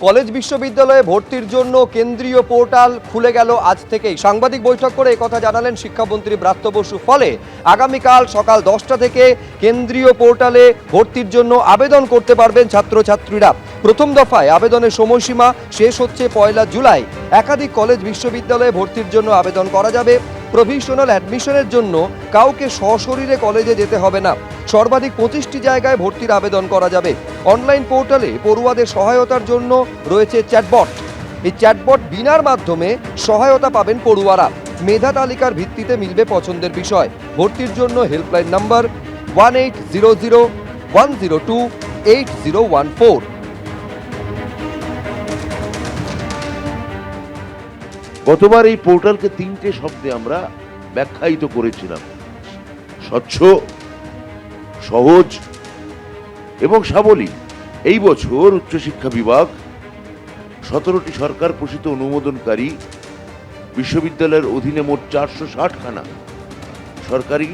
College বিশ্ববিদ্যালয়ে ভর্তির জন্য কেন্দ্রীয় পোর্টাল খুলে গেল আজ থেকেই। সাংবাদিক বৈঠক করে একথা জানালেন শিক্ষামন্ত্রী ব্রাত্য বসু। ফলে আগামীকাল সকাল 10টা থেকে কেন্দ্রীয় পোর্টালে ভর্তির জন্য আবেদন করতে পারবেন ছাত্রছাত্রীরা। প্রথম দফায় আবেদনের সময়সীমা শেষ হচ্ছে 1 জুলাই। একাধিক কলেজ বিশ্ববিদ্যালয়ে ভর্তির জন্য আবেদন করা যাবে। প্রভিশনাল অ্যাডমিশনের জন্য কাউকে সশরীরে কলেজে যেতে হবে না। সর্বাধিক 25টি জায়গায় ভর্তির আবেদন করা যাবে। অনলাইন পোর্টালে পড়ুয়াদের সহায়তার জন্য রয়েছে চ্যাটবট। এই চ্যাটবট বিনার মাধ্যমে সহায়তা পাবেন পড়ুয়ারা। মেধা তালিকার ভিত্তিতে মিলবে পছন্দের বিষয়। ভর্তির জন্য হেল্পলাইন নাম্বার 1800-102-8014। গতবার এই পোর্টালকে 3টে শব্দে আমরা ব্যাখ্যায়িত করেছিলাম: স্বচ্ছ, সহজ এবং সাবলীল। এই বছর উচ্চশিক্ষা বিভাগ 17টি সরকার পোষিত অনুমোদনকারী বিশ্ববিদ্যালয়ের অধীনে মোট 460খানা সরকারি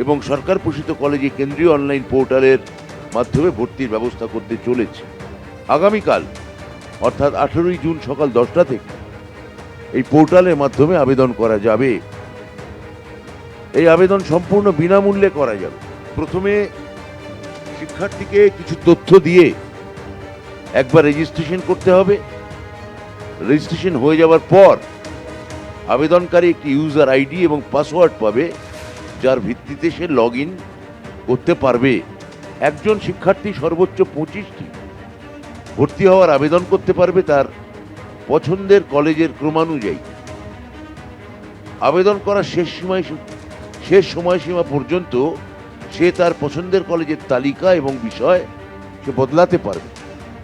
এবং সরকার পোষিত কলেজে কেন্দ্রীয় অনলাইন পোর্টালের মাধ্যমে ভর্তির ব্যবস্থা করতে চলেছে। আগামীকাল অর্থাৎ 18ই জুন সকাল 10টা থেকে এই পোর্টালের মাধ্যমে আবেদন করা যাবে। এই আবেদন সম্পূর্ণ বিনামূল্যে করা যাবে। প্রথমে শিক্ষার্থীকে কিছু তথ্য দিয়ে একবার রেজিস্ট্রেশন করতে হবে। রেজিস্ট্রেশন হয়ে যাওয়ার পর আবেদনকারী একটি ইউজার আইডি এবং পাসওয়ার্ড পাবে, যার ভিত্তিতে সে লগ ইন করতে পারবে। একজন শিক্ষার্থী সর্বোচ্চ 25টি ভর্তি হওয়ার আবেদন করতে পারবে তার পছন্দের কলেজের ক্রমানুযায়ী। আবেদন করার শেষ সময়সীমা পর্যন্ত সে তার পছন্দের কলেজের তালিকা এবং বিষয় সে বদলাতে পারবে।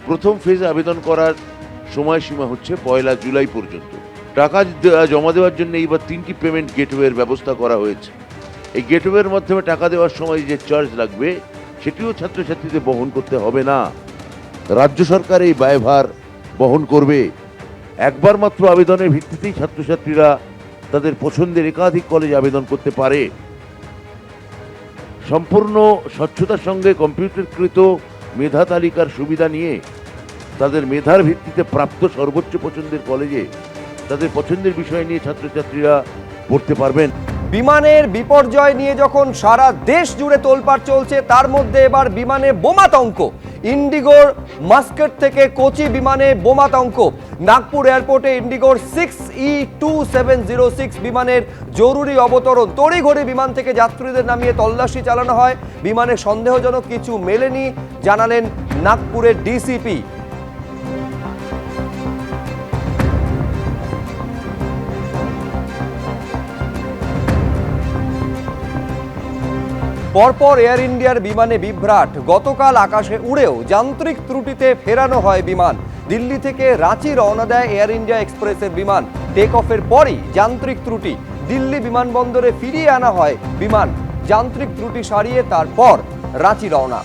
প্রথম ফেজে আবেদন করার সময়সীমা হচ্ছে 1 জুলাই পর্যন্ত। টাকা জমা দেওয়ার জন্য এইবার 3টি পেমেন্ট গেটওয়ের ব্যবস্থা করা হয়েছে। এই গেটওয়ের মাধ্যমে টাকা দেওয়ার সময় যে চার্জ লাগবে সেটিও ছাত্রছাত্রীদের বহন করতে হবে না। রাজ্য সরকার এই ব্যয়ভার বহন করবে। একবার মাত্র আবেদনের ভিত্তিতেই ছাত্রছাত্রীরা তাদের পছন্দের একাধিক কলেজে আবেদন করতে পারে। সম্পূর্ণ স্বচ্ছতার সঙ্গে কম্পিউটারকৃত মেধা তালিকার সুবিধা নিয়ে তাদের মেধার ভিত্তিতে প্রাপ্ত সর্বোচ্চ পছন্দের কলেজে তাদের পছন্দের বিষয় নিয়ে ছাত্রছাত্রীরা পড়তে পারবেন। বিমানের বিপর্যয় নিয়ে যখন সারা দেশ জুড়ে তোলপাড় চলছে, তার মধ্যে এবার বিমানে বোমাতঙ্ক। ইন্ডিগোর মাস্কেট থেকে কোচি বিমানে বোমাতঙ্ক। নাগপুর এয়ারপোর্টে ইন্ডিগোর 6E2706 বিমানের জরুরি অবতরণ। তড়িঘড়ি বিমান থেকে যাত্রীদের নামিয়ে তল্লাশি চালানো হয়। বিমানে সন্দেহজনক কিছু মেলেনি, জানালেন নাগপুরের ডিসিপি। পরপর এয়ার ইন্ডিয়ার বিমানে বিভ্রাট। গতকাল আকাশে উড়েও যান্ত্রিক ত্রুটিতে ফেরানো হয় বিমান। দিল্লি থেকে রাঁচি রওনা দেয় এয়ার ইন্ডিয়া এক্সপ্রেসের বিমান। টেক অফের পরই যান্ত্রিক ত্রুটি। দিল্লি বিমানবন্দরে ফিরিয়ে আনা হয় বিমান। যান্ত্রিক ত্রুটি সারিয়ে তারপর রাঁচি রওনা।